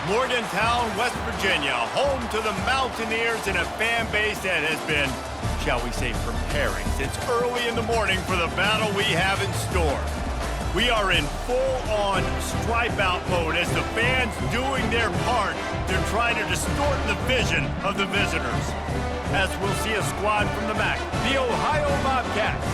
Morgantown, West Virginia, home to the Mountaineers and a fan base that has been, shall we say, preparing since early in the morning for the battle we have in store. We are in full-on stripe-out mode as the fans doing their part to try to distort the vision of the visitors. As we'll see a squad from the MAC, the Ohio Bobcats,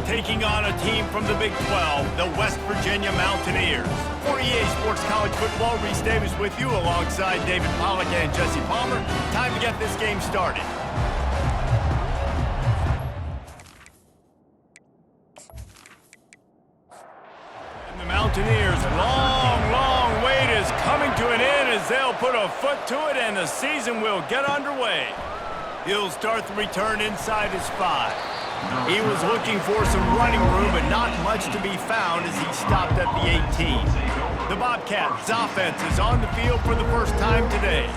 taking on a team from the Big 12, the West Virginia Mountaineers. For EA Sports College Football, Reese Davis with you alongside David Pollack and Jesse Palmer. Time to get this game started. And the Mountaineers' long wait is coming to an end as they'll put a foot to it and the season will get underway. He'll start the return inside his 5. He was looking for some running room, but not much to be found as he stopped at the 18. The Bobcats' offense is on the field for the first time today.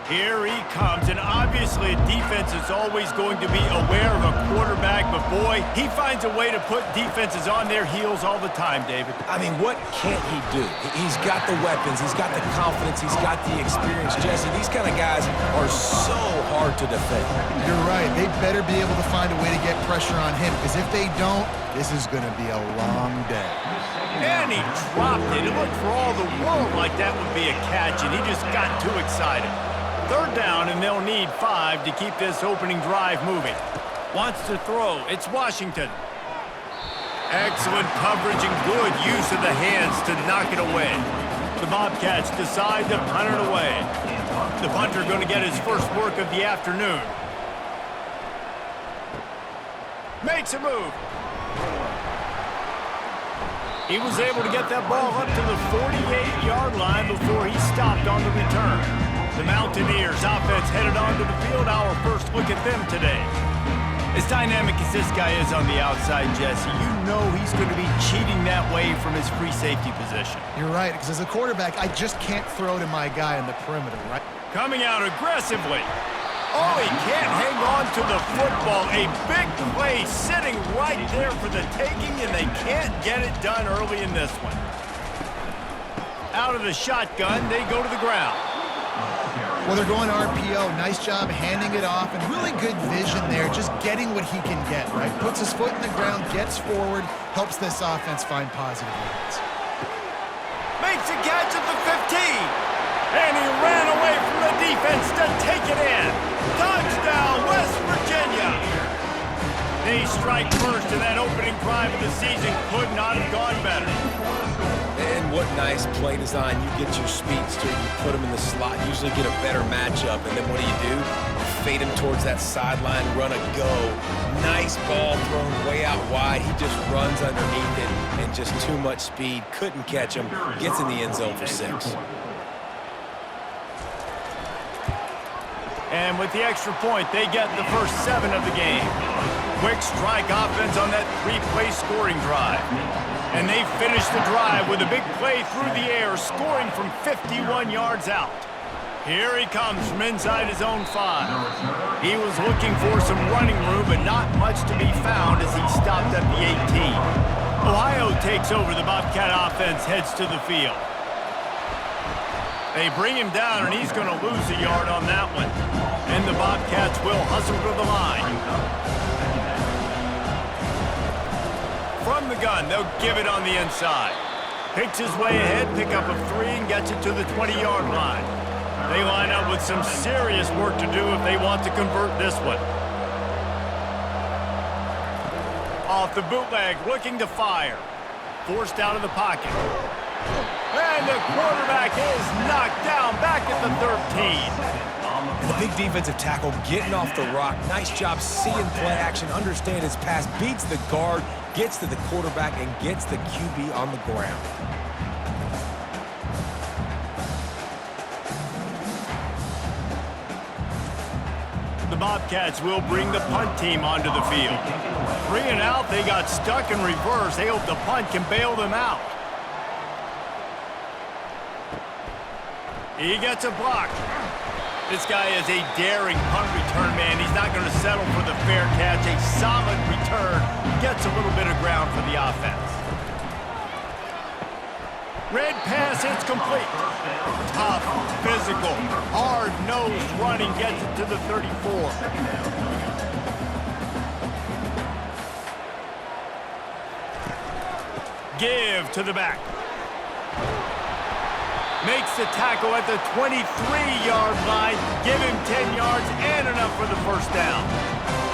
Here he comes, and obviously a defense is always going to be aware of a quarterback, but boy, he finds a way to put defenses on their heels all the time, David. I mean, what can't he do? He's got the weapons, he's got the confidence, he's got the experience. Jesse, these kind of guys are so hard to defend. You're right. They better be able to find a way to get pressure on him, because if they don't, this is going to be a long day. And he dropped it. It looked for all the world like that would be a catch, and he just got too excited. Third down, and they'll need 5 to keep this opening drive moving. Wants to throw. It's Washington. Excellent coverage and good use of the hands to knock it away. The Bobcats decide to punt it away. The punter going to get his first work of the afternoon. Makes a move. He was able to get that ball up to the 48-yard line before he stopped on the return. The Mountaineers offense headed onto the field. Our first look at them today. As dynamic as this guy is on the outside, Jesse, you know he's going to be cheating that way from his free safety position. You're right, because as a quarterback, I just can't throw to my guy on the perimeter, right? Coming out aggressively. Oh, he can't hang on to the football. A big play sitting right there for the taking, and they can't get it done early in this one. Out of the shotgun, they go to the ground. Well, they're going RPO. Nice job handing it off, and really good vision there, just getting what he can get, right? Puts his foot in the ground, gets forward, helps this offense find positive lanes. Makes a catch at the 15. And he ran away from the defense to take it in. Touchdown, West Virginia. They strike first, and that opening drive of the season could not have gone better. And what nice play design. You get your speedster, you put him in the slot, usually get a better matchup, and then what do? You fade him towards that sideline, run a go. Nice ball thrown way out wide. He just runs underneath it, and just too much speed. Couldn't catch him. Gets in the end zone for 6. And with the extra point, they get the first 7 of the game. Quick strike offense on that 3-play scoring drive. And they finish the drive with a big play through the air, scoring from 51 yards out. Here he comes from inside his own 5. He was looking for some running room, but not much to be found as he stopped at the 18. Ohio takes over. The Bobcat offense heads to the field. They bring him down, and he's going to lose a yard on that one. And the Bobcats will hustle to the line. From the gun, they'll give it on the inside. Picks his way ahead, pick up a 3, and gets it to the 20-yard line. They line up with some serious work to do if they want to convert this one. Off the bootleg, looking to fire. Forced out of the pocket. And the quarterback is knocked down back at the 13. And the big defensive tackle getting off the rock. Nice job seeing play action, understand his pass, beats the guard, gets to the quarterback, and gets the QB on the ground. The Bobcats will bring the punt team onto the field. 3 and out, they got stuck in reverse. They hope the punt can bail them out. He gets a block. This guy is a daring punt return man. He's not going to settle for the fair catch. A solid return. Gets a little bit of ground for the offense. Red pass, it's complete. Tough, physical, hard-nosed running gets it to the 34. Give to the back. Makes the tackle at the 23-yard line. Give him 10 yards and enough for the first down.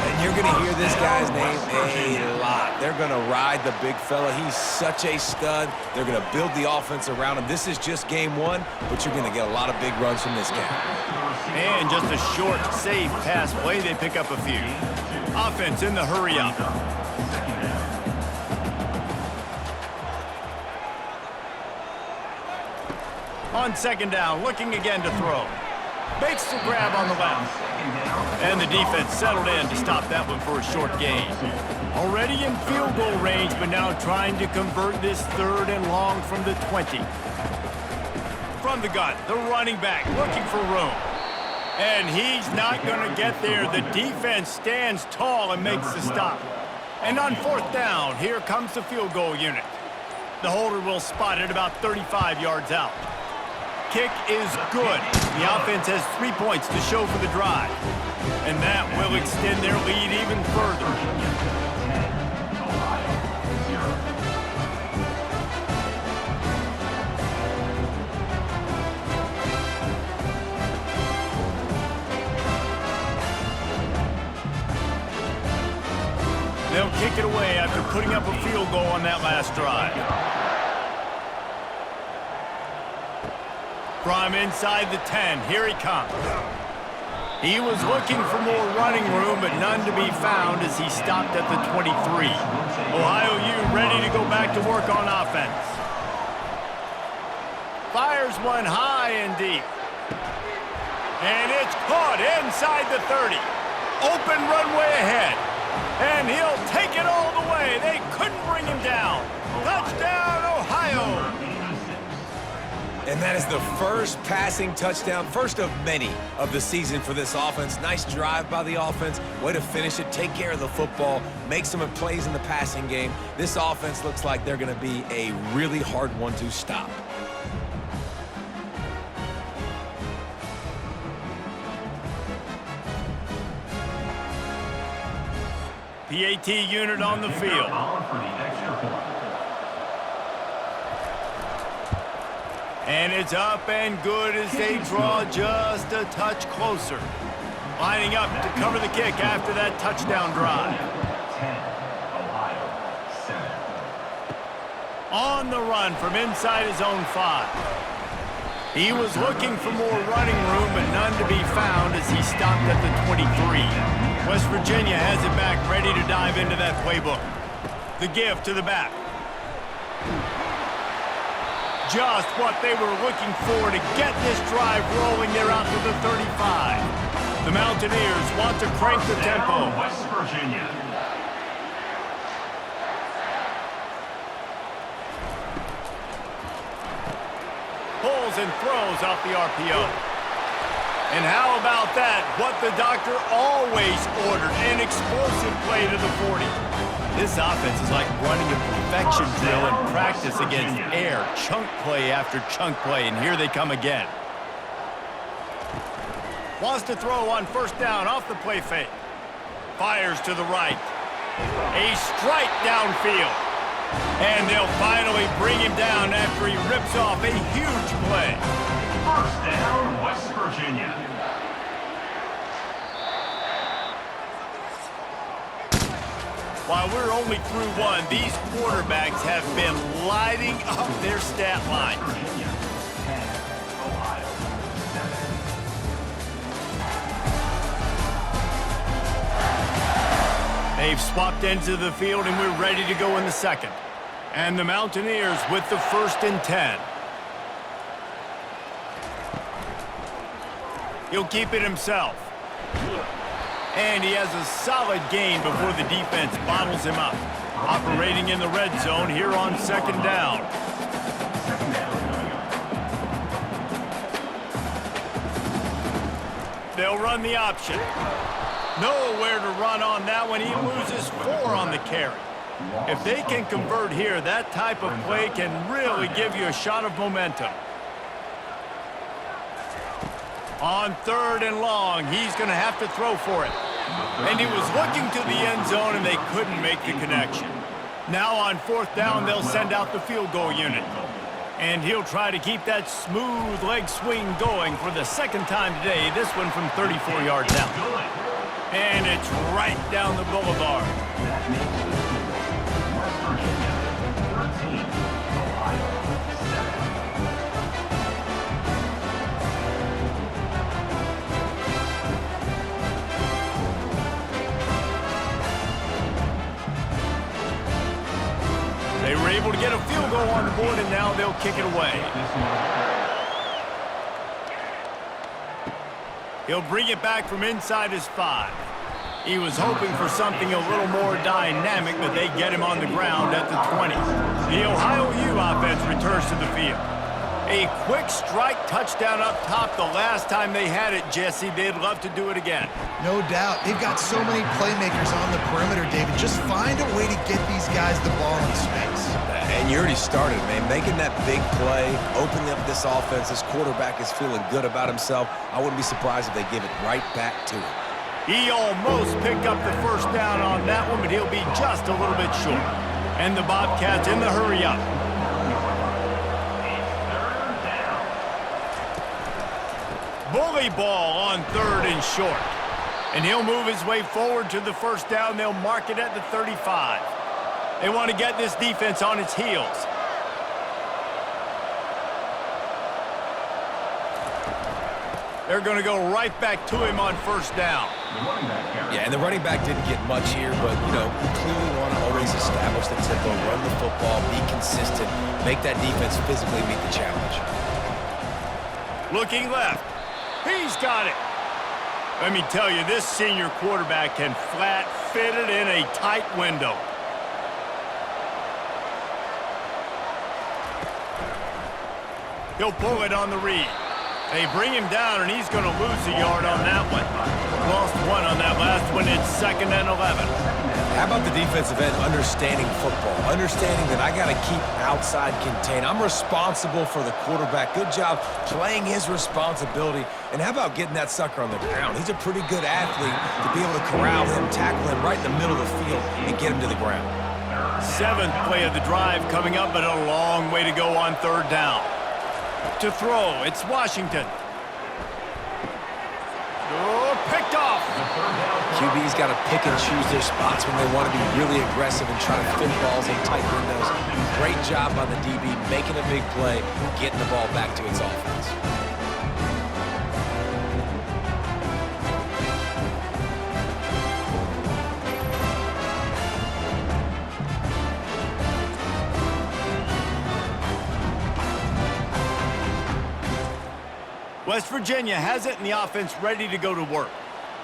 And you're going to hear this guy's name a lot. They're going to ride the big fella. He's such a stud. They're going to build the offense around him. This is just game one, but you're going to get a lot of big runs from this guy. And just a short, safe pass play. They pick up a few. Offense in the hurry up. On second down, looking again to throw. Makes the grab on the left. And the defense settled in to stop that one for a short gain. Already in field goal range, but now trying to convert this third and long from the 20. From the gun, the running back looking for room. And he's not going to get there. The defense stands tall and makes the stop. And on fourth down, here comes the field goal unit. The holder will spot it about 35 yards out. Kick is good. The offense has 3 points to show for the drive. And that will extend their lead even further. They'll kick it away after putting up a field goal on that last drive. From inside the 10, here he comes. He was looking for more running room, but none to be found as he stopped at the 23. Ohio U ready to go back to work on offense. Fires one high and deep. And it's caught inside the 30. Open runway ahead. And he'll take it all the way. They couldn't bring him down. Touchdown, Ohio! And that is the first passing touchdown, first of many of the season for this offense. Nice drive by the offense. Way to finish it, take care of the football, make some plays in the passing game. This offense looks like they're going to be a really hard one to stop. PAT unit on the field. And it's up and good as they draw just a touch closer. Lining up to cover the kick after that touchdown drive. 10, Ohio, 7. On the run from inside his own 5. He was looking for more running room, but none to be found as he stopped at the 23. West Virginia has it back, ready to dive into that playbook. The give to the back. Just what they were looking for to get this drive rolling. They're out to the 35. The Mountaineers want to crank the tempo. West Virginia. Pulls and throws off the RPO. And how about that? What the doctor always ordered, an explosive play to the 40. This offense is like running a perfection drill in practice against air. Chunk play after chunk play, and here they come again. Wants to throw on first down off the play fake. Fires to the right. A strike downfield. And they'll finally bring him down after he rips off a huge play. First down, West Virginia. While we're only through one, these quarterbacks have been lighting up their stat line. Virginia, 10, Ohio, 7. They've swapped into the field, and we're ready to go in the second. And the Mountaineers with the 1st and 10. He'll keep it himself. And he has a solid gain before the defense bottles him up. Operating in the red zone here on second down. They'll run the option. Nowhere to run on that one. He loses 4 on the carry. If they can convert here, that type of play can really give you a shot of momentum. On 3rd and long, he's going to have to throw for it. And he was looking to the end zone, and they couldn't make the connection. Now on 4th down, they'll send out the field goal unit. And he'll try to keep that smooth leg swing going for the 2nd time today, this one from 34 yards out. And it's right down the boulevard. That makes the field. West Virginia, 13. Ohio, 7. They were able to get a field goal on the board, and now they'll kick it away. He'll bring it back from inside his 5. He was hoping for something a little more dynamic, but they get him on the ground at the 20. The Ohio U offense returns to the field. A quick strike touchdown up top the last time they had it, Jesse. They'd love to do it again. No doubt. They've got so many playmakers on the perimeter, David. Just find a way to get these guys the ball in space. And you already started, man. Making that big play, opening up this offense. This quarterback is feeling good about himself. I wouldn't be surprised if they give it right back to him. He almost picked up the 1st down on that one, but he'll be just a little bit short. And the Bobcats in the hurry up. Bully ball on 3rd and short. And he'll move his way forward to the 1st down. They'll mark it at the 35. They want to get this defense on its heels. They're going to go right back to him on 1st down. Yeah, and the running back didn't get much here, but, you know, we clearly want to always establish the tempo, run the football, be consistent, make that defense physically meet the challenge. Looking left. He's got it. Let me tell you, this senior quarterback can flat fit it in a tight window. He'll pull it on the read. They bring him down, and he's going to lose a yard on that one. Lost 1 on that last one. It's 2nd and 11. How about the defensive end understanding football, understanding that I got to keep outside contained. I'm responsible for the quarterback. Good job playing his responsibility. And how about getting that sucker on the ground? He's a pretty good athlete to be able to corral him, tackle him right in the middle of the field, and get him to the ground. 7th play of the drive coming up, but a long way to go on 3rd down. To throw, it's Washington. Oh, picked off. QB's got to pick and choose their spots when they want to be really aggressive and try to fit balls in tight windows. Great job by the DB, making a big play, getting the ball back to its offense. West Virginia has it, and the offense ready to go to work.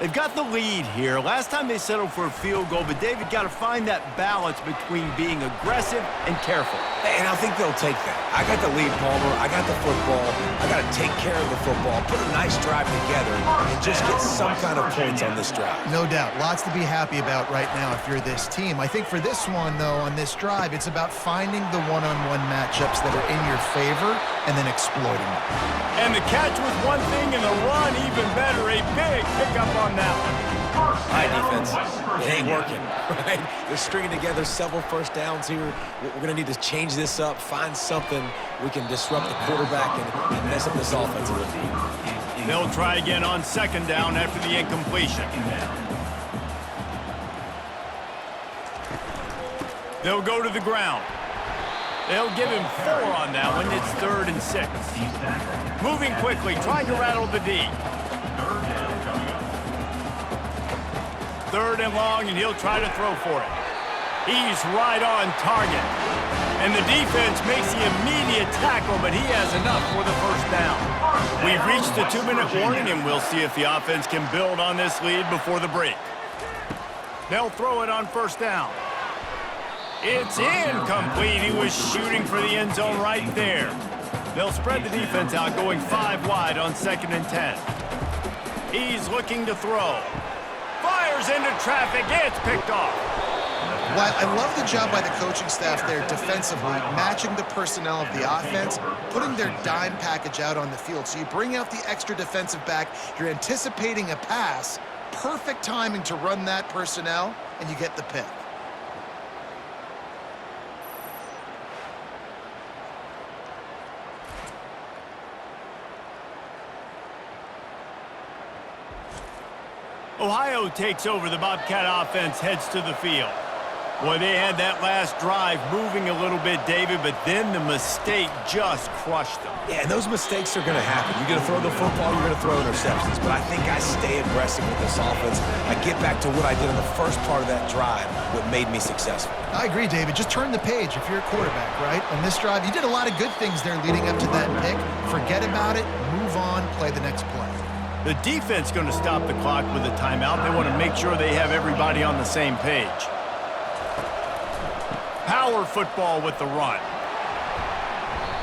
They've got the lead here. Last time they settled for a field goal, but David got to find that balance between being aggressive and careful. And I think they'll take that. I got the lead, Palmer. I got the football. I got to take care of the football, put a nice drive together, and just get some kind of points on this drive. No doubt. Lots to be happy about right now if you're this team. I think for this one, though, on this drive, it's about finding the one-on-one matchups that are in your favor and then exploiting them. And the catch was one thing, and the run even better. A big pickup on that one. High defense. It ain't working, right? They're stringing together several 1st downs here. We're going to need to change this up, find something we can disrupt the quarterback and mess up this offense a little bit. They'll try again on 2nd down after the incompletion. They'll go to the ground. They'll give him 4 on that one. It's 3rd and 6. Moving quickly, trying to rattle the D. 3rd and long, and he'll try to throw for it. He's right on target. And the defense makes the immediate tackle, but he has enough for the 1st down. We've reached the 2-minute warning, and we'll see if the offense can build on this lead before the break. They'll throw it on 1st down. It's incomplete. He was shooting for the end zone right there. They'll spread the defense out, going 5 wide on 2nd and 10. He's looking to throw. Fires into traffic. It's picked off. Well, I love the job by the coaching staff there defensively, matching the personnel of the offense, putting their dime package out on the field. So you bring out the extra defensive back, you're anticipating a pass, perfect timing to run that personnel, and you get the pick. Ohio takes over. The Bobcat offense heads to the field. Boy, they had that last drive moving a little bit, David, but then the mistake just crushed them. Yeah, and those mistakes are going to happen. You're going to throw the football, you're going to throw interceptions. But I think I stay aggressive with this offense. I get back to what I did in the first part of that drive, what made me successful. I agree, David. Just turn the page if you're a quarterback, right? On this drive, you did a lot of good things there leading up to that pick. Forget about it, move on, play the next play. The defense going to stop the clock with a timeout. They want to make sure they have everybody on the same page. Power football with the run.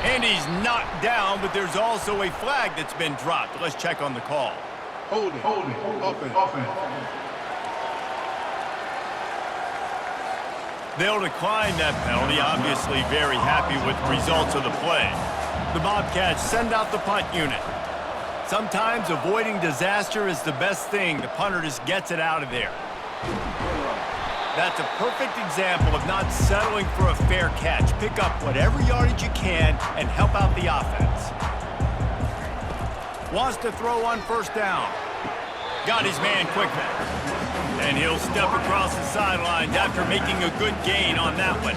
And he's knocked down, but there's also a flag that's been dropped. Let's check on the call. Holding, offense. They'll decline that penalty, obviously very happy with the results of the play. The Bobcats send out the punt unit. Sometimes avoiding disaster is the best thing. The punter just gets it out of there. That's a perfect example of not settling for a fair catch. Pick up whatever yardage you can and help out the offense. Wants to throw on first down. Got his man quickly. And he'll step across the sidelines after making a good gain on that one.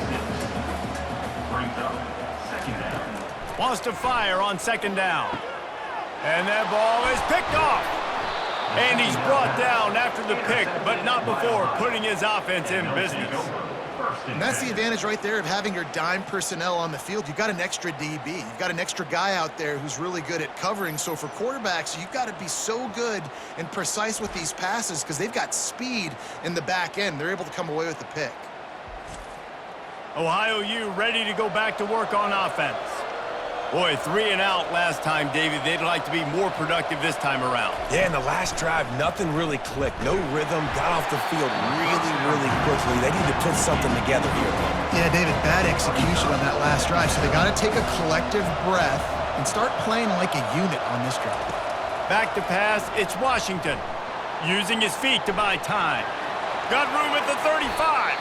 Brings up second down. Wants to fire on second down. And that ball is picked off. And he's brought down after the pick, but not before putting his offense in business. And that's the advantage right there of having your dime personnel on the field. You've got an extra DB. You've got an extra guy out there who's really good at covering. So for quarterbacks, you've got to be so good and precise with these passes because they've got speed in the back end. They're able to come away with the pick. Ohio U ready to go back to work on offense. Boy, 3 and out last time, David. They'd like to be more productive this time around. Yeah, in the last drive, nothing really clicked. No rhythm, got off the field really quickly. They need to put something together here. Yeah, David, bad execution on that last drive. So they got to take a collective breath and start playing like a unit on this drive. Back to pass, it's Washington. Using his feet to buy time. Got room at the 35.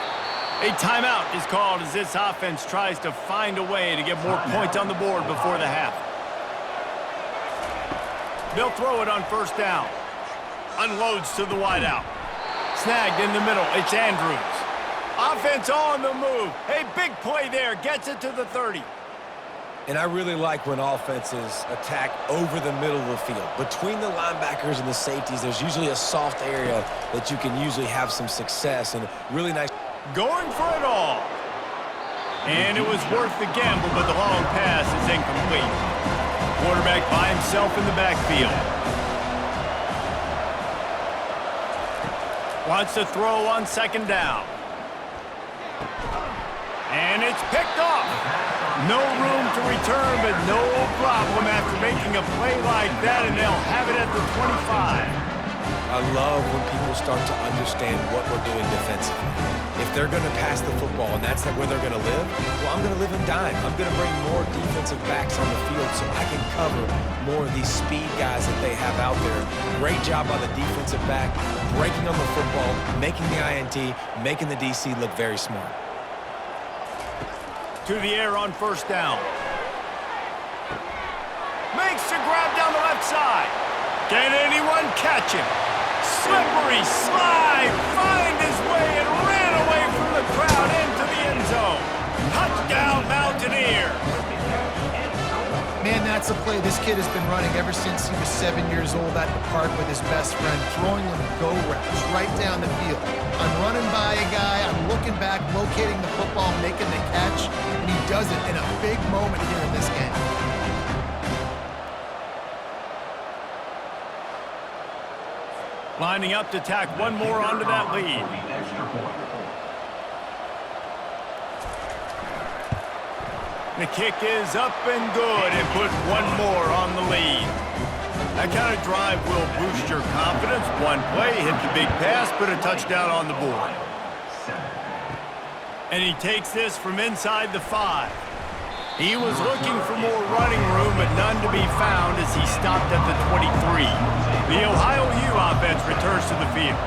A timeout is called as this offense tries to find a way to get more points on the board before the half. They'll throw it on first down. Unloads to the wideout. Snagged in the middle. It's Andrews. Offense on the move. A big play there. Gets it to the 30. And I really like when offenses attack over the middle of the field. Between the linebackers and the safeties, there's usually a soft area that you can usually have some success and really nice. Going for it all. And it was worth the gamble, but the long pass is incomplete. Quarterback by himself in the backfield. Wants to throw on second down. And it's picked off. No room to return, but no problem after making a play like that, and they'll have it at the 25. I love when people start to understand what we're doing defensively. If they're going to pass the football and that's where they're going to live, well, I'm going to live in dime. I'm going to bring more defensive backs on the field so I can cover more of these speed guys that they have out there. Great job by the defensive back, breaking on the football, making the INT, making the DC look very smart. To the air on first down. Makes the grab down the left side. Can anyone catch him? Slippery slide, find his way and ran away from the crowd into the end zone. Touchdown, Mountaineers. Man, that's a play this kid has been running ever since he was 7 years old at the park with his best friend, throwing them go routes right down the field. I'm running by a guy, I'm looking back, locating the football, making the catch, and he does it in a big moment here in this game. Lining up to tack one more onto that lead. The kick is up and good and put one more on the lead. That kind of drive will boost your confidence. One play, hit the big pass, put a touchdown on the board. And he takes this from inside the 5. He was looking for more running room, but none to be found as he stopped at the 23. The Ohio U offense returns to the field.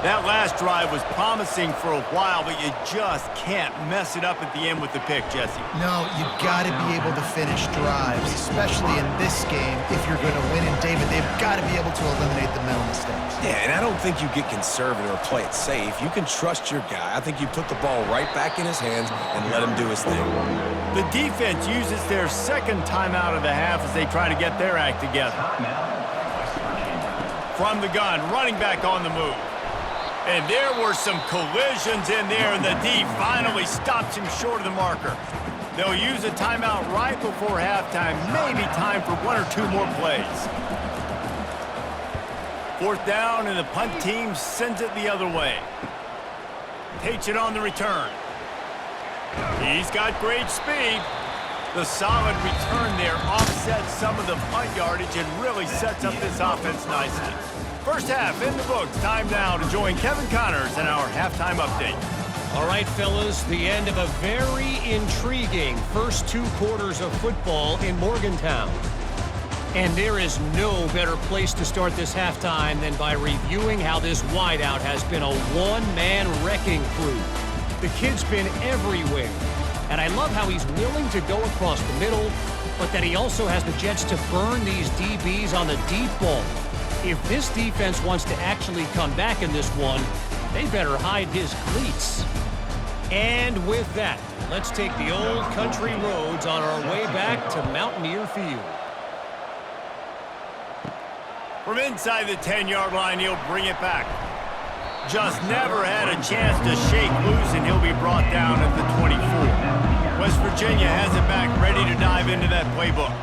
That last drive was promising for a while, but you just can't mess it up at the end with the pick, Jesse. No, you got to be able to finish drives, especially in this game. If you're going to win, and David, they've got to be able to eliminate the mental mistakes. Yeah, and I don't think you get conservative or play it safe. You can trust your guy. I think you put the ball right back in his hands and let him do his thing. The defense uses their second timeout of the half as they try to get their act together. From the gun, running back on the move. And there were some collisions in there, and the D finally stops him short of the marker. They'll use a timeout right before halftime, maybe time for 1 or 2 more plays. 4th down, and the punt team sends it the other way. Takes it on the return. He's got great speed. The solid return there offsets some of the punt yardage and really sets up this offense nicely. First half in the books. Time now to join Kevin Connors in our halftime update. All right, fellas, the end of a very intriguing first 2 quarters of football in Morgantown. And there is no better place to start this halftime than by reviewing how this wideout has been a one-man wrecking crew. The kid's been everywhere. And I love how he's willing to go across the middle, but that he also has the jets to burn these DBs on the deep ball. If this defense wants to actually come back in this one, they better hide his cleats. And with that, let's take the old country roads on our way back to Mountaineer Field. From inside the 10-yard line, he'll bring it back. Just never had a chance to shake loose, and he'll be brought down at the 24. West Virginia has it back, ready to dive into that playbook.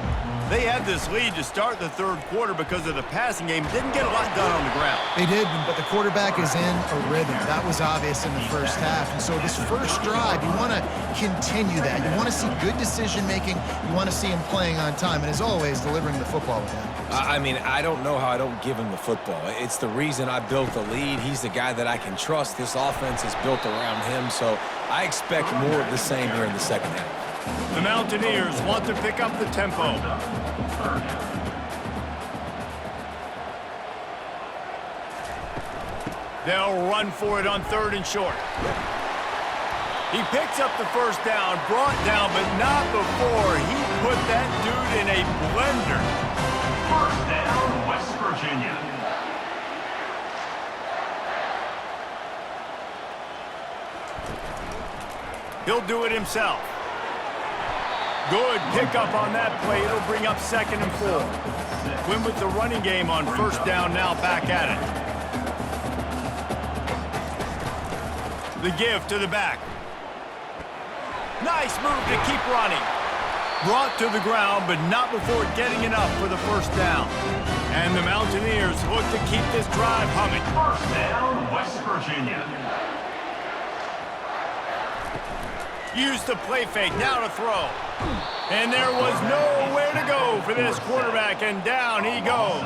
They had this lead to start the 3rd quarter because of the passing game. Didn't get a lot done on the ground. They did, but the quarterback is in a rhythm. That was obvious in the first half. And so this first drive, you want to continue that. You want to see good decision-making. You want to see him playing on time. And as always, delivering the football with him. I mean, I don't know how I don't give him the football. It's the reason I built the lead. He's the guy that I can trust. This offense is built around him, so I expect more of the same here in the second half. The Mountaineers want to pick up the tempo. They'll run for it on 3rd and short. He picks up the first down, brought down, but not before he put that dude in a blender. First down, West Virginia. He'll do it himself. Good pickup on that play. It'll bring up 2nd and 4. Win with the running game on 1st down, now back at it. The give to the back. Nice move to keep running. Brought to the ground, but not before getting enough for the 1st down. And the Mountaineers look to keep this drive humming. First down, West Virginia. Use the play fake, now to throw. And there was nowhere to go for this quarterback, and down he goes.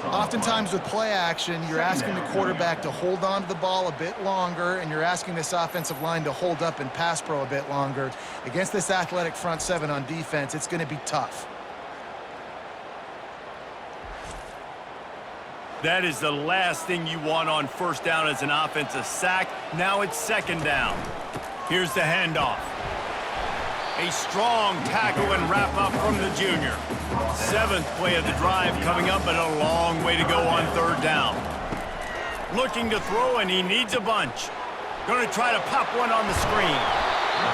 Oftentimes with play action, you're asking the quarterback to hold on to the ball a bit longer, and you're asking this offensive line to hold up and pass pro a bit longer. Against this athletic front 7 on defense, it's going to be tough. That is the last thing you want on 1st down as an offensive sack. Now it's 2nd down. Here's the handoff. A strong tackle and wrap up from the junior. 7th play of the drive coming up, but a long way to go on 3rd down. Looking to throw, and he needs a bunch. Going to try to pop one on the screen.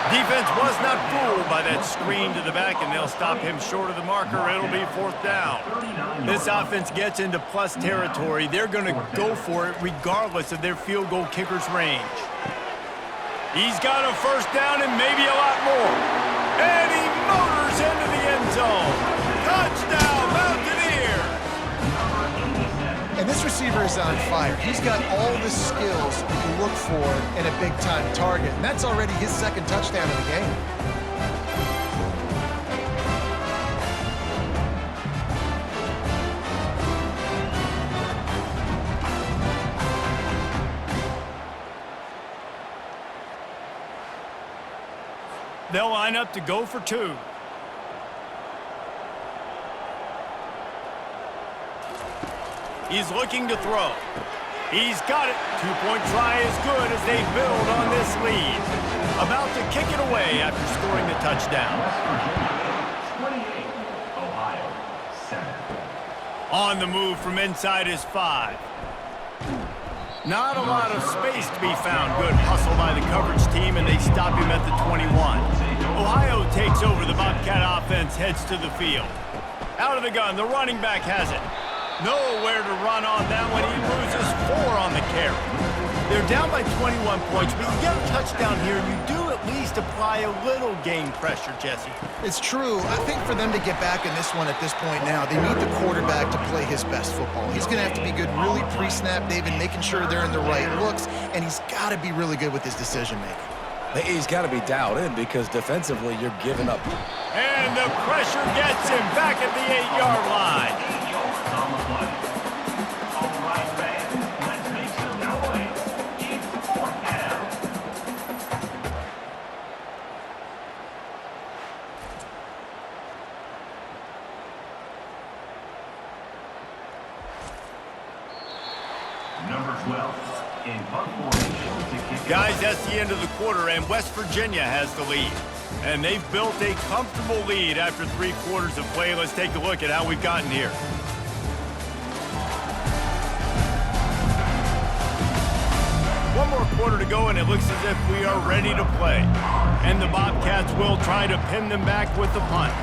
Defense was not fooled by that screen to the back, and they'll stop him short of the marker. It'll be 4th down. This offense gets into plus territory. They're going to go for it regardless of their field goal kicker's range. He's got a 1st down and maybe a lot more. And he motors into the end zone. Touchdown, Mountaineers! And this receiver is on fire. He's got all the skills you look for in a big-time target. And that's already his 2nd touchdown of the game. They'll line up to go for two. He's looking to throw. He's got it. Two-point try is good as they build on this lead. About to kick it away after scoring the touchdown. West Virginia 28, Ohio 7. On the move from inside his 5. Not a lot of space to be found. Good hustle by the coverage team, and they stop him at the 21. Ohio takes over. The Bobcat offense heads to the field. Out of the gun, the running back has it. Nowhere to run on that one. He loses 4 on the carry. They're down by 21 points, but you get a touchdown here, you do at least apply a little game pressure, Jesse. It's true. I think for them to get back in this one at this point now, they need the quarterback to play his best football. He's going to have to be good really pre-snap, David, making sure they're in the right looks, and he's got to be really good with his decision-making. He's got to be dialed in because defensively you're giving up. And the pressure gets him back at the 8-yard line. On the play. All right, fans, let's make some noise. It's 4th down. Number 12 in punt formation to kick it Guys, off. that's the end of the quarter, and West Virginia has the lead. And they've built a comfortable lead after 3 quarters of play. Let's take a look at how we've gotten here. One more quarter to go, and it looks as if we are ready to play. And the Bobcats will try to pin them back with the punt.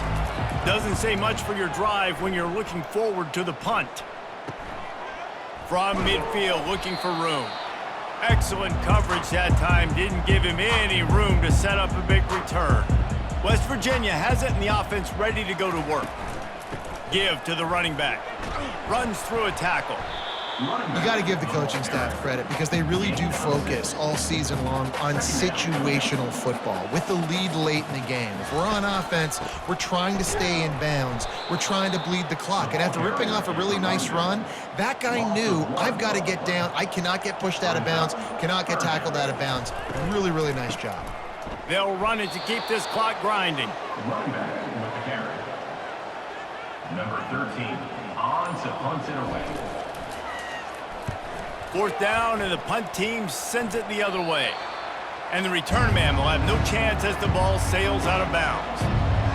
Doesn't say much for your drive when you're looking forward to the punt. From midfield, looking for room. Excellent coverage that time. Didn't give him any room to set up a big return. West Virginia has it in the offense ready to go to work. Give to the running back. Runs through a tackle. You got to give the coaching staff credit because they really do focus all season long on situational football with the lead late in the game. If we're on offense, we're trying to stay in bounds. We're trying to bleed the clock. And after ripping off a really nice run, that guy knew, I've got to get down. I cannot get pushed out of bounds, cannot get tackled out of bounds. Really, really nice job. They'll run it to keep this clock grinding. Running back with the carry. Number 13 on to punt it away. 4th down, and the punt team sends it the other way. And the return man will have no chance as the ball sails out of bounds.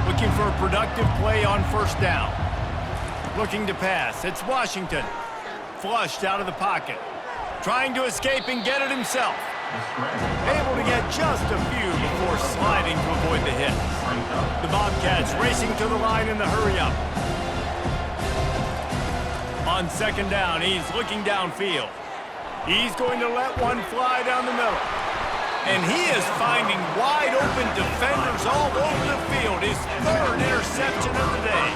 Looking for a productive play on 1st down. Looking to pass. It's Washington. Flushed out of the pocket. Trying to escape and get it himself. Able to get just a few before sliding to avoid the hit. The Bobcats racing to the line in the hurry-up. On 2nd down, he's looking downfield. He's going to let one fly down the middle. And he is finding wide open defenders all over the field. His 3rd interception of the day.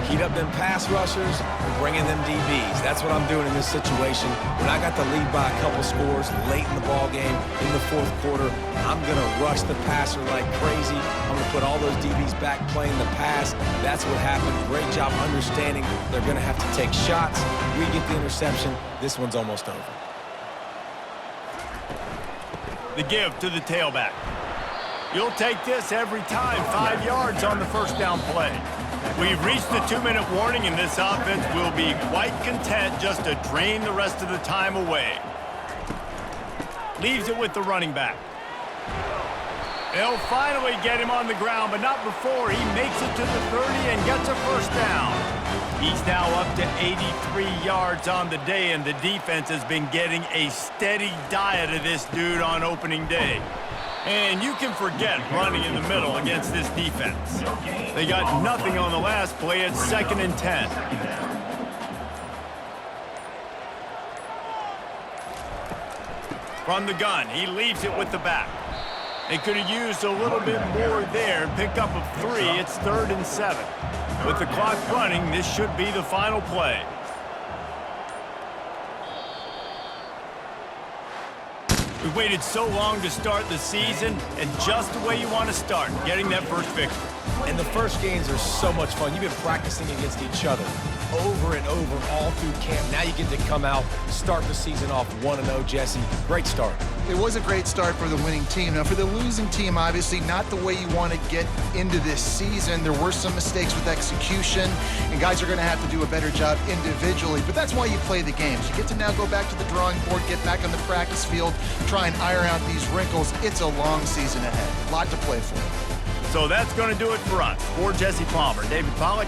Heat up them pass rushers, bring in them DBs. That's what I'm doing in this situation. When I got the lead by a couple scores late in the ball game in the 4th quarter, I'm going to rush the passer like crazy. I'm going to put all those DBs back playing the pass. That's what happened. Great job understanding they're going to have to take shots. We get the interception. This one's almost over. The give to the tailback. You'll take this every time. 5 yards on the 1st down play. We've reached the 2-minute warning, and this offense will be quite content just to drain the rest of the time away. Leaves it with the running back. They'll finally get him on the ground, but not before he makes it to the 30 and gets a 1st down. He's now up to 83 yards on the day, and the defense has been getting a steady diet of this dude on opening day. And you can forget running in the middle against this defense. They got nothing on the last play. It's 2nd and 10. From the gun, he leaves it with the back. They could have used a little bit more there and picked up a 3. It's 3rd and 7. With the clock running, this should be the final play. We waited so long to start the season, and just the way you want to start, getting that first victory. And the first games are so much fun. You've been practicing against each other over and over all through camp. Now you get to come out, start the season off 1-0, Jesse. Great start. It was a great start for the winning team. Now, for the losing team, obviously not the way you want to get into this season. There were some mistakes with execution, and guys are going to have to do a better job individually. But that's why you play the games. You get to now go back to the drawing board, get back on the practice field, try and iron out these wrinkles. It's a long season ahead. A lot to play for. So that's going to do it for us. For Jesse Palmer, David Pollack,